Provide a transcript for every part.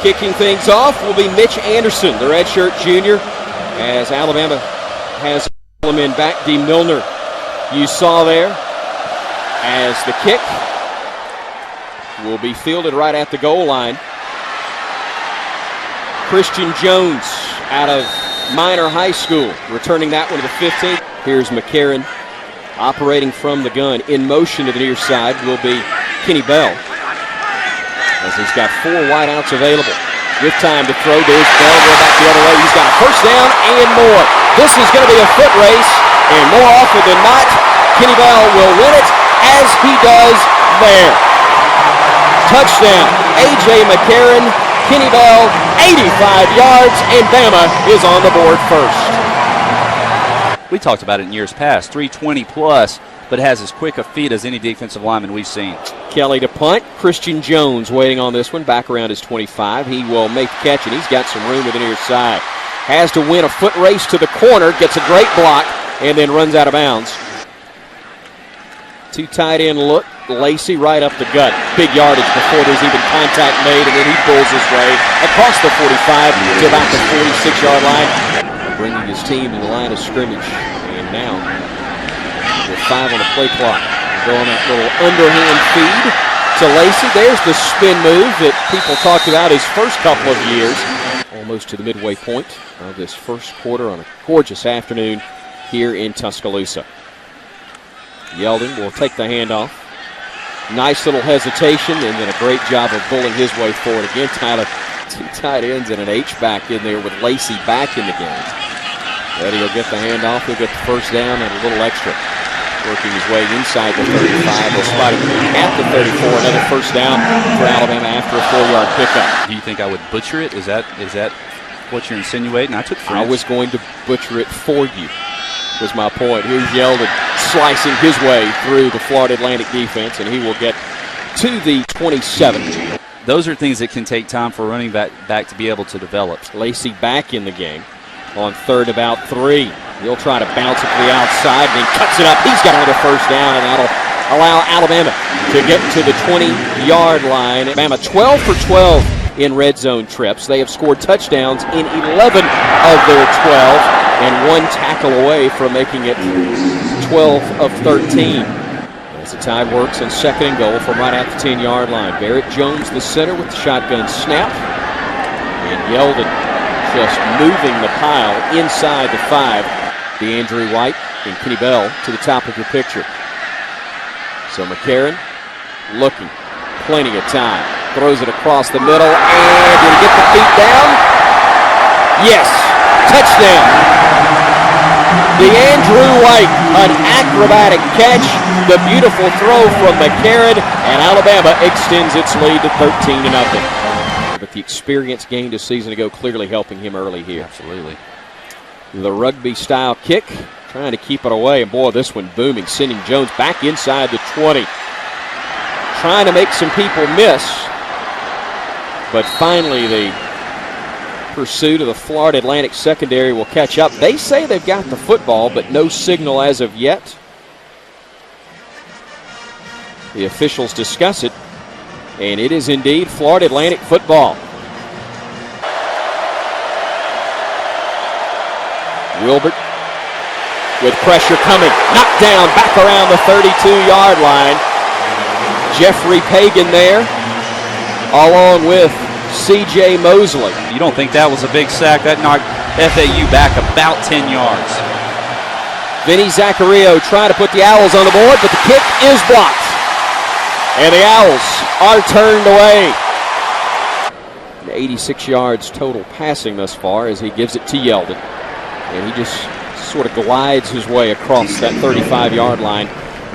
Kicking things off will be Mitch Anderson, the redshirt junior, as Alabama has him in back. D. Milner, you saw there, as the kick will be fielded right at the goal line. Christian Jones out of Minor High School, returning that one to the 15th. Here's McCarron operating from the gun. In motion to the near side will be Kenny Bell, as he's got 4 wideouts available. With time to throw, there's Bell going back the other way. He's got a first down and more. This is going to be a foot race, and more often than not, Kenny Bell will win it, as he does there. Touchdown, A.J. McCarron. Kenny Bell, 85 yards, and Bama is on the board first. We talked about it in years past, 320 plus, but has as quick a feet as any defensive lineman we've seen. Kelly to punt. Christian Jones waiting on this one, back around his 25. He will make the catch, and he's got some room with the near side. Has to win a foot race to the corner, gets a great block, and then runs out of bounds. 2 tight end look. Lacey right up the gut. Big yardage before there's even contact made, and then he pulls his way across the 45 to about the 46-yard line, bringing his team to the line of scrimmage. And now, with 5 on the play clock, going that little underhand feed to Lacey. There's the spin move that people talked about his first couple of years. Almost to the midway point of this first quarter on a gorgeous afternoon here in Tuscaloosa. Yeldon will take the handoff. Nice little hesitation, and then a great job of pulling his way forward. Again, Tyler, 2 tight ends and an H-back in there with Lacey back in the game. Ready, he'll get the handoff. He'll get the first down and a little extra. Working his way inside the 35. He'll spot him at the 34. Another first down for Alabama after a 4-yard pickup. Do you think I would butcher it? Is that what you're insinuating? I took French. I was going to butcher it for you, was my point. Here's Yeldon slicing his way through the Florida Atlantic defense, and he will get to the 27. Those are things that can take time for running back to be able to develop. Lacey back in the game on 3rd about 3. He'll try to bounce it to the outside, and then cuts it up. He's got another first down, and that'll allow Alabama to get to the 20-yard line. Alabama 12 for 12 in red zone trips. They have scored touchdowns in 11 of their 12. And 1 tackle away from making it 12 of 13. As the tie works on 2nd and goal from right at the 10-yard line. Barrett Jones, the center, with the shotgun snap. And Yeldon just moving the pile inside the 5. DeAndre White and Kenny Bell to the top of your picture. So McCarron looking, plenty of time. Throws it across the middle, and did he get the feet down? Yes, touchdown. DeAndre White, an acrobatic catch, the beautiful throw from McCarron, and Alabama extends its lead to 13-0. But the experience gained a season ago clearly helping him early here. Absolutely. The rugby-style kick, trying to keep it away, and boy, this one booming, sending Jones back inside the 20. Trying to make some people miss, but finally the pursuit of the Florida Atlantic secondary will catch up. They say they've got the football, but no signal as of yet. The officials discuss it, and it is indeed Florida Atlantic football. Wilbert with pressure coming, knocked down back around the 32-yard line. Jeffrey Pagan there, along with C.J. Mosley. You don't think that was a big sack? That knocked FAU back about 10 yards. Vinny Zaccario trying to put the Owls on the board, but the kick is blocked. And the Owls are turned away. 86 yards total passing thus far as he gives it to Yeldon. And he just sort of glides his way across that 35-yard line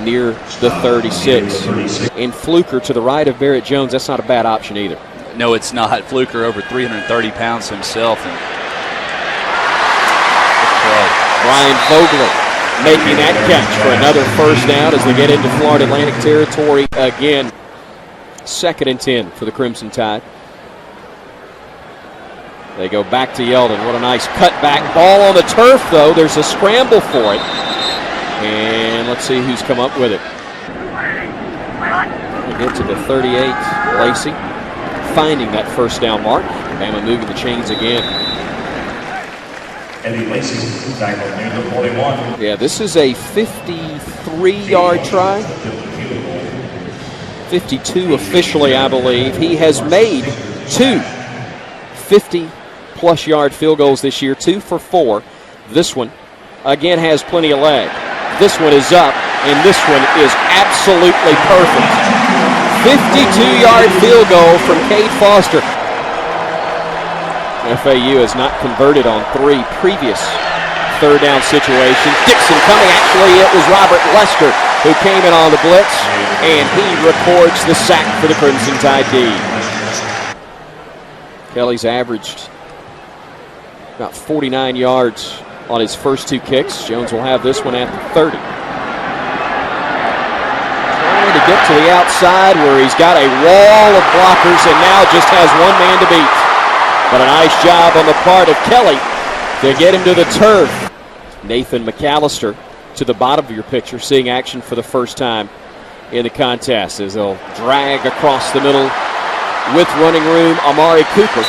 near the 36. And Fluker to the right of Barrett Jones, that's not a bad option either. No, it's not. Fluker over 330 pounds himself. And Brian Vogler making that catch for another first down as they get into Florida Atlantic territory again. 2nd and 10 for the Crimson Tide. They go back to Yeldon. What a nice cutback ball on the turf, though. There's a scramble for it. And let's see who's come up with it. We get to the 38, Lacey. finding that first down mark. Bama moving the chains again. Yeah, this is a 53-yard try. 52 officially, I believe. He has made 2 50-plus yard field goals this year, 2 for 4. This one, again, has plenty of leg. This one is up, and this one is absolutely perfect. 52-yard field goal from Cade Foster. FAU has not converted on 3 previous third down situations. Dixon coming. Actually, it was Robert Lester who came in on the blitz, and he records the sack for the Crimson Tide D. Kelly's averaged about 49 yards on his first 2 kicks. Jones will have this one at the 30. Trying to get to the outside where he's got a wall of blockers and now just has one man to beat. But a nice job on the part of Kelly to get him to the turf. Nathan McAllister to the bottom of your picture, seeing action for the first time in the contest as they'll drag across the middle with running room Amari Cooper.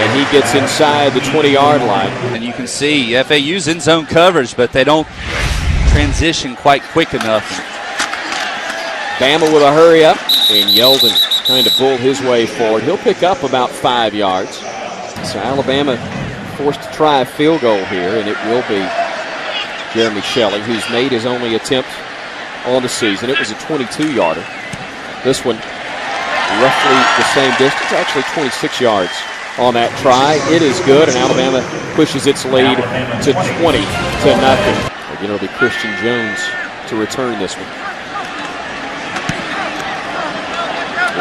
And he gets inside the 20-yard line. And you can see FAU's in zone coverage, but they don't transition quite quick enough. Bama with a hurry up, and Yeldon trying to bull his way forward. He'll pick up about 5 yards. So Alabama forced to try a field goal here, and it will be Jeremy Shelley, who's made his only attempt on the season. It was a 22-yarder. This one roughly the same distance, actually 26 yards on that try. It is good, and Alabama pushes its lead to 20-0. Again, it'll be Christian Jones to return this one.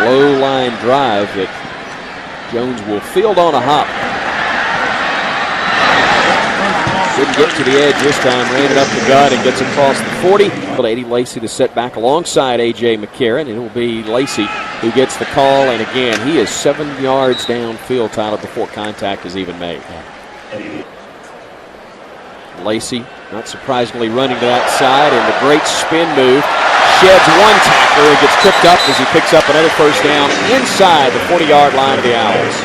Low line drive that Jones will field on a hop. Didn't get to the edge this time, ran it up the gut and gets across the 40. But Eddie Lacy to set back alongside A.J. McCarron, and it will be Lacy who gets the call. And again, he is 7 yards downfield, Tyler, before contact is even made. Lacy, not surprisingly, running to that side, and the great spin move. Sheds one tackler and gets tripped up as he picks up another first down inside the 40-yard line of the Owls.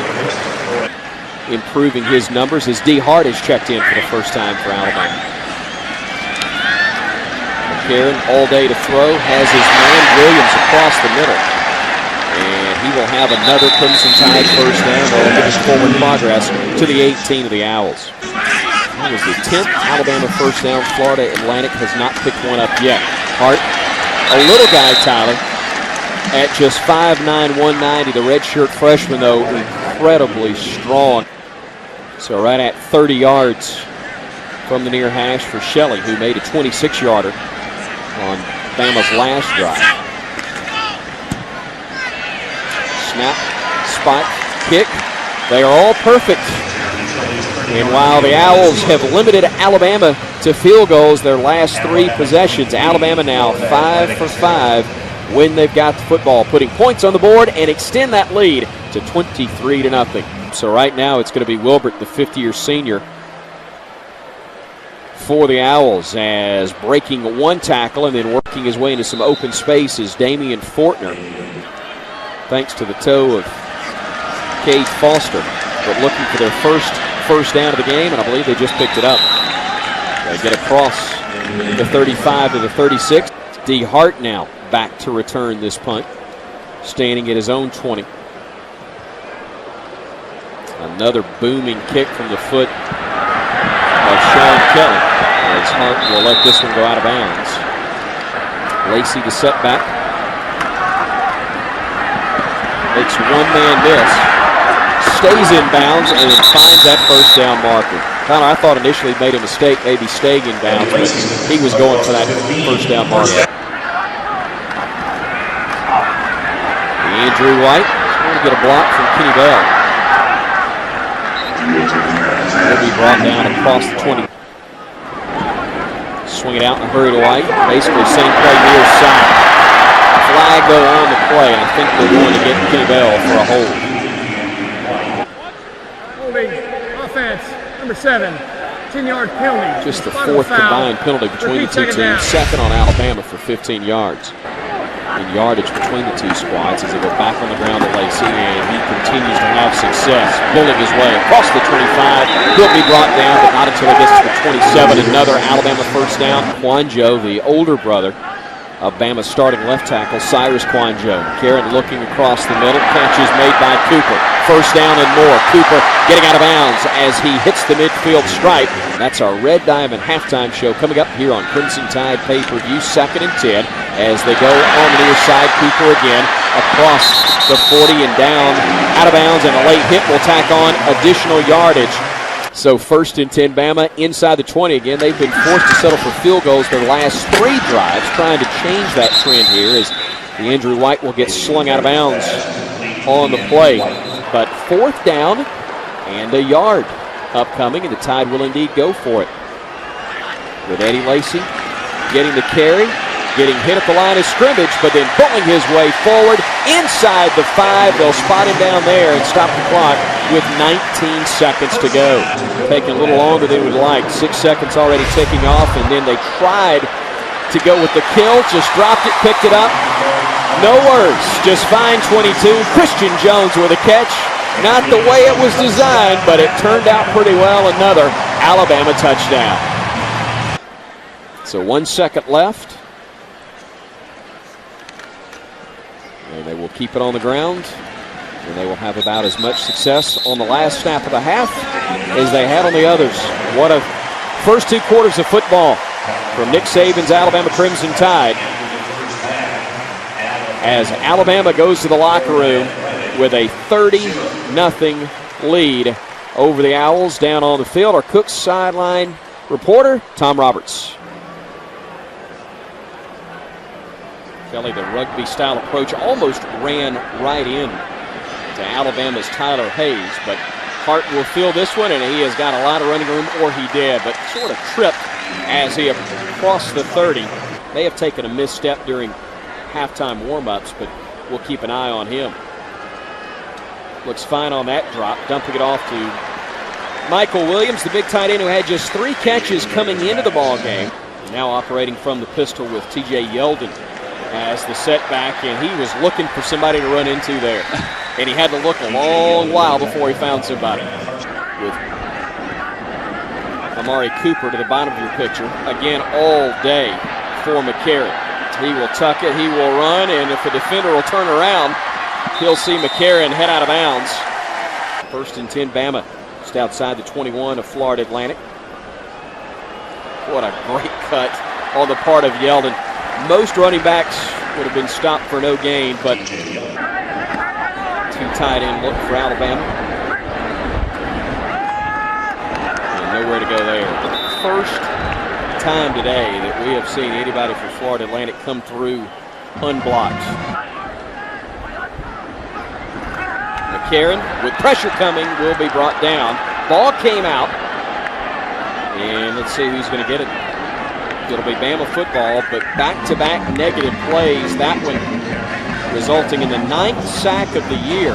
Improving his numbers as D. Hart has checked in for the first time for Alabama. McCarron all day to throw, has his man Williams across the middle. And he will have another Crimson Tide first down while he moves forward progress to the 18 of the Owls. That was the 10th Alabama first down. Florida Atlantic has not picked one up yet. Hart, a little guy, Tyler, at just 5'9", 190. The redshirt freshman, though, incredibly strong. So right at 30 yards from the near hash for Shelley, who made a 26-yarder on Bama's last drive. Snap, spike, kick. They are all perfect. And while the Owls have limited Alabama to field goals their last 3 possessions, Alabama now 5 for 5 when they've got the football, putting points on the board and extend that lead to 23-0. So right now it's going to be Wilbert, the 50-year senior, for the Owls, as breaking one tackle and then working his way into some open space is Damian Fortner, thanks to the toe of Cade Foster. But looking for their first down of the game, and I believe they just picked it up. They get across the 35 to the 36. D. Hart now back to return this punt, standing at his own 20. Another booming kick from the foot of Sean Kelly, as Hart will let this one go out of bounds. Lacy to set back. Makes one man miss. Stays in bounds and finds that first down marker. Connor, I thought initially he made a mistake, maybe staying in bounds, but he was going for that first down marker. Andrew White trying to get a block from Kenny Bell. He'll be brought down across the 20. Swing it out in a hurry to White. Basically same play near side. Flag though on the play, and I think they're going to get Kenny Bell for a hold. Offense, number 7, 10-yard penalty. Just the 4th combined penalty between the two teams. Second on Alabama for 15 yards. And yardage between the two squads as they go back on the ground to Lacy, and he success. Pulling his way across the 25. He'll be brought down, but not until he gets to the 27. Another Alabama first down. Quanjo, the older brother of Bama's starting left tackle, Cyrus Quanjo. Karen looking across the middle. Catch is made by Cooper. First down and more. Cooper getting out of bounds as he hits the midfield stripe. That's our Red Diamond halftime show coming up here on Crimson Tide pay-per-view. 2nd and 10 as they go on the near side. Cooper again across the 40 and down. Out of bounds, and a late hit will tack on additional yardage. So 1st and 10 Bama inside the 20 again. They've been forced to settle for field goals their last 3 drives, trying to change that trend here as the Andrew White will get slung out of bounds on the play. But 4th down and a yard upcoming, and the Tide will indeed go for it. With Eddie Lacy getting the carry, getting hit at the line of scrimmage, but then pulling his way forward inside the 5. They'll spot him down there and stop the clock with 19 seconds to go. Taking a little longer than we'd like. 6 seconds already ticking off, and then they tried to go with the kill, just dropped it, picked it up. No words, just fine 22. Christian Jones with a catch. Not the way it was designed, but it turned out pretty well. Another Alabama touchdown. So 1 second left. And they will keep it on the ground. And they will have about as much success on the last snap of the half as they had on the others. What a first 2 quarters of football from Nick Saban's Alabama Crimson Tide, as Alabama goes to the locker room with a 30-0 lead over the Owls. Down on the field, our Cook's sideline reporter, Tom Roberts. Kelly, the rugby-style approach almost ran right in to Alabama's Tyler Hayes, but Hart will fill this one, and he has got a lot of running room, or he did, but sort of tripped as he crossed the 30. May have taken a misstep during halftime warm-ups, but we'll keep an eye on him. Looks fine on that drop, dumping it off to Michael Williams, the big tight end who had just 3 catches coming into the ball game. Now operating from the pistol with T.J. Yeldon as the setback, and he was looking for somebody to run into there. And he had to look a long while before he found somebody. With Amari Cooper to the bottom of your picture, again all day for McCarron. He will tuck it, he will run, and if the defender will turn around, he'll see McCarron head out of bounds. 1st and 10 Bama, just outside the 21 of Florida Atlantic. What a great cut on the part of Yeldon. Most running backs would have been stopped for no gain, but 2 tight end look for Alabama. And nowhere to go there. The first time today that we have seen anybody from Florida Atlantic come through unblocked. McCarron, with pressure coming, will be brought down. Ball came out. And let's see who's going to get it. It'll be Bama football, but back-to-back negative plays. That one resulting in the 9th sack of the year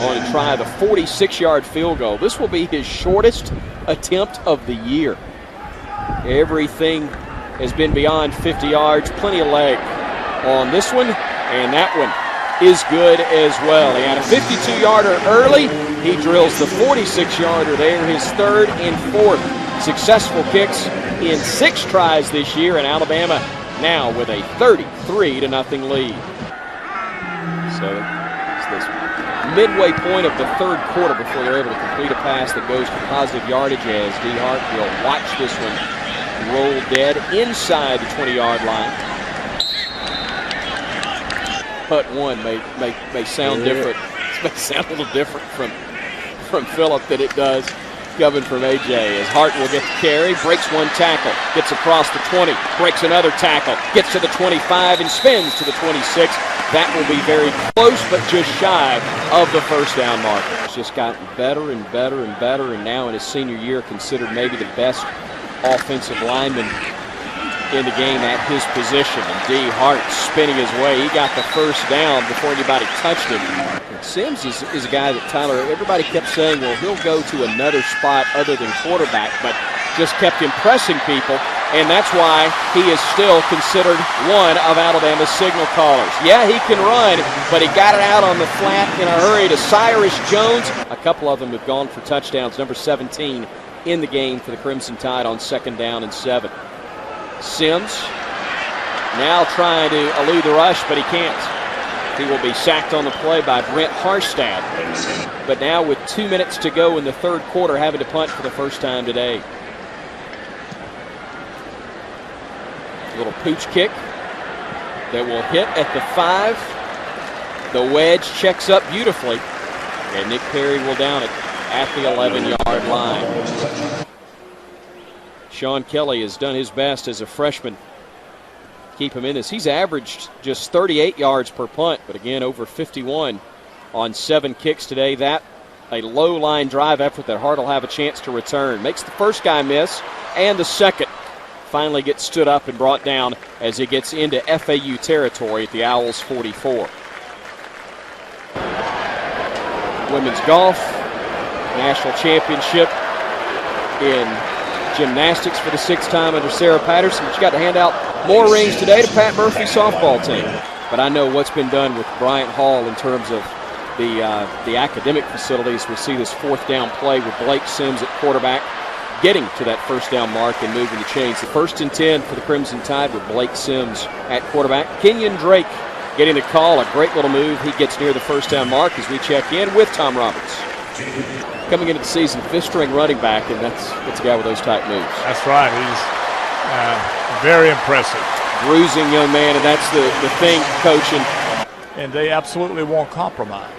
on to try the 46-yard field goal. This will be his shortest attempt of the year. Everything has been beyond 50 yards. Plenty of leg on this one, and that one is good as well. He had a 52-yarder early. He drills the 46-yarder there, his 3rd and 4th successful kicks in 6 tries this year, and Alabama now with a 33-0 lead. So it's this midway point of the 3rd quarter before they're able to complete a pass that goes for positive yardage, as D. Hart will watch this one roll dead inside the 20-yard line. Putt 1 may sound different. It may sound a little different from Phillip than it does coming from AJ, as Hart will get the carry, breaks 1 tackle, gets across the 20, breaks another tackle, gets to the 25 and spins to the 26. That will be very close, but just shy of the first down marker. He's just gotten better and better and better, and now in his senior year considered maybe the best offensive lineman in the game at his position. And D. Hart spinning his way. He got the first down before anybody touched him. And Sims is a guy that Tyler, everybody kept saying, well, he'll go to another spot other than quarterback, but just kept impressing people and that's why he is still considered one of Alabama's signal callers. Yeah, he can run, but he got it out on the flat in a hurry to Cyrus Jones. A couple of them have gone for touchdowns. Number 17 in the game for the Crimson Tide on 2nd down and 7. Sims now trying to elude the rush, but he can't. He will be sacked on the play by Brent Harstad. But now with 2 minutes to go in the third quarter, having to punt for the first time today. A little pooch kick that will hit at the 5. The wedge checks up beautifully, and Nick Perry will down it at the 11-yard line. Sean Kelly has done his best as a freshman. Keep him in this. He's averaged just 38 yards per punt, but again, over 51 on 7 kicks today. That a low line drive effort that Hart will have a chance to return. Makes the first guy miss, and the second finally gets stood up and brought down as he gets into FAU territory at the Owls 44. Women's golf, national championship in gymnastics for the 6th time under Sarah Patterson. But you got to hand out more rings today to Pat Murphy's softball team. But I know what's been done with Bryant Hall in terms of the academic facilities. We see this 4th down play with Blake Sims at quarterback, getting to that 1st down mark and moving the chains. The 1st and 10 for the Crimson Tide with Blake Sims at quarterback. Kenyon Drake getting the call. A great little move. He gets near the 1st down mark as we check in with Tom Roberts. Coming into the season, 5th-string running back, and that's a guy with those type moves. That's right. He's very impressive. Bruising young man, and that's the thing, coaching. And they absolutely won't compromise.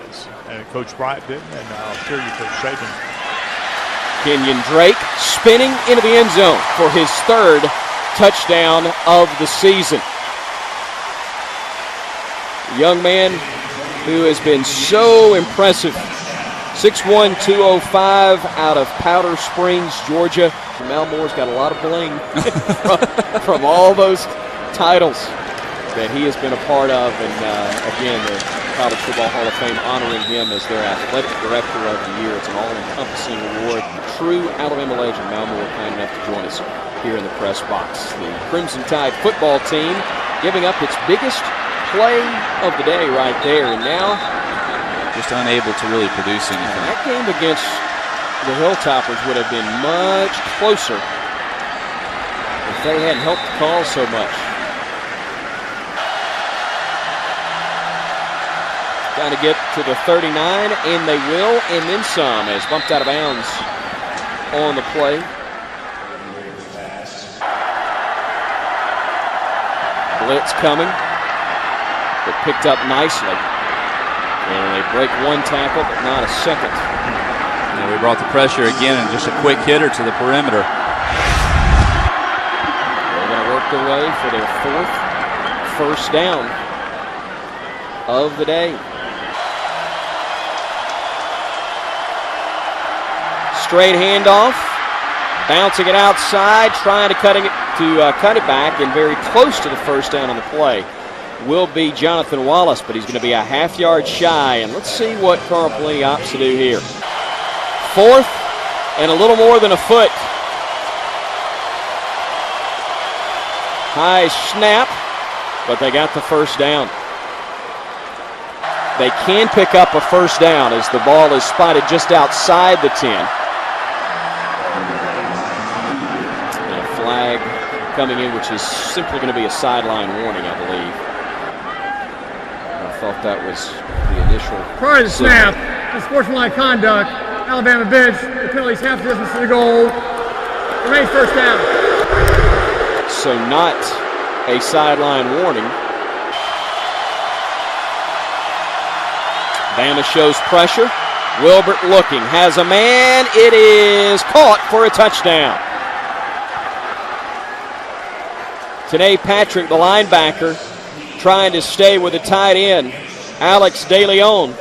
And Coach Bryant didn't, and I'll assure you, Coach Saban. Kenyon Drake spinning into the end zone for his 3rd touchdown of the season. A young man who has been so impressive. 6'1", 205 out of Powder Springs, Georgia. Mel Moore's got a lot of bling from all those titles that he has been a part of. And again, the College Football Hall of Fame honoring him as their Athletic Director of the Year. It's an all-encompassing award. True Alabama legend, Mel Moore, kind enough to join us here in the press box. The Crimson Tide football team giving up its biggest play of the day right there. And now just unable to really produce anything. That game against the Hilltoppers would have been much closer if they hadn't helped the call so much. Trying to get to the 39, and they will, and then some, as bumped out of bounds on the play. Blitz coming, but picked up nicely. And they break one tackle, but not a second. Yeah, we brought the pressure again, and just a quick hitter to the perimeter. They're going to work their way for their 4th first down of the day. Straight handoff, bouncing it outside, trying to cut it back, and very close to the 1st down on the play will be Jonathan Wallace, but he's going to be a half-yard shy. And let's see what Carl Pelini opts to do here. 4th and a little more than a foot. High snap, but they got the 1st down. They can pick up a 1st down as the ball is spotted just outside the 10. And a flag coming in, which is simply going to be a sideline warning, I believe. I thought that was the initial. Prior to the snap, unsportsmanlike conduct, Alabama bench, the penalty's half distance to the goal, remains 1st down. So not a sideline warning. Bama shows pressure. Wilbert looking, has a man. It is caught for a touchdown. Today, Patrick, the linebacker, trying to stay with the tight end, Alex DeLeon.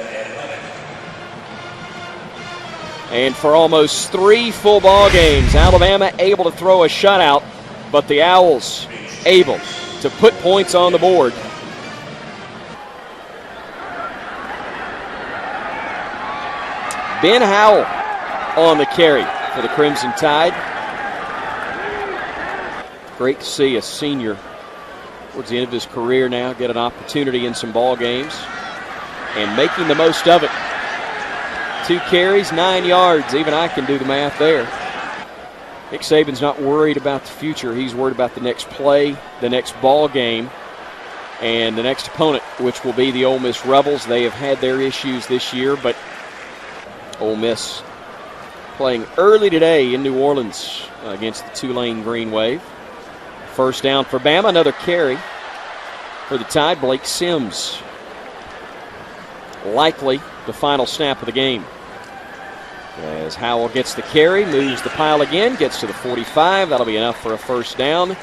And for almost 3 full ball games, Alabama able to throw a shutout, but the Owls able to put points on the board. Ben Howell on the carry for the Crimson Tide. Great to see a senior towards the end of his career now get an opportunity in some ball games and making the most of it. 2 carries, 9 yards. Even I can do the math there. Nick Saban's not worried about the future. He's worried about the next play, the next ball game, and the next opponent, which will be the Ole Miss Rebels. They have had their issues this year, but Ole Miss playing early today in New Orleans against the Tulane Green Wave. First down for Bama, another carry for the Tide. Blake Sims likely the final snap of the game. As Howell gets the carry, moves the pile again, gets to the 45. That'll be enough for a first down.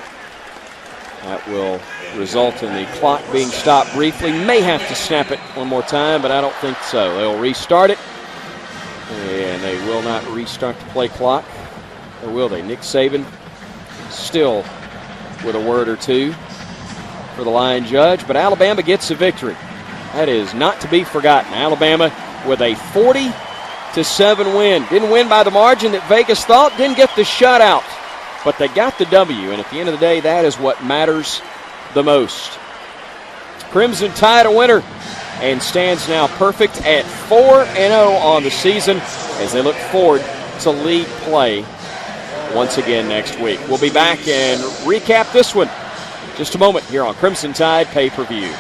That will result in the clock being stopped briefly. May have to snap it one more time, but I don't think so. They'll restart it. And they will not restart the play clock. Or will they? Nick Saban still with a word or two for the line judge. But Alabama gets a victory. That is not to be forgotten. Alabama with a 40-7 win. Didn't win by the margin that Vegas thought. Didn't get the shutout. But they got the W. And at the end of the day, that is what matters the most. Crimson Tide a winner and stands now perfect at 4-0 on the season as they look forward to league play once again next week. We'll be back and recap this one just a moment here on Crimson Tide Pay-Per-View.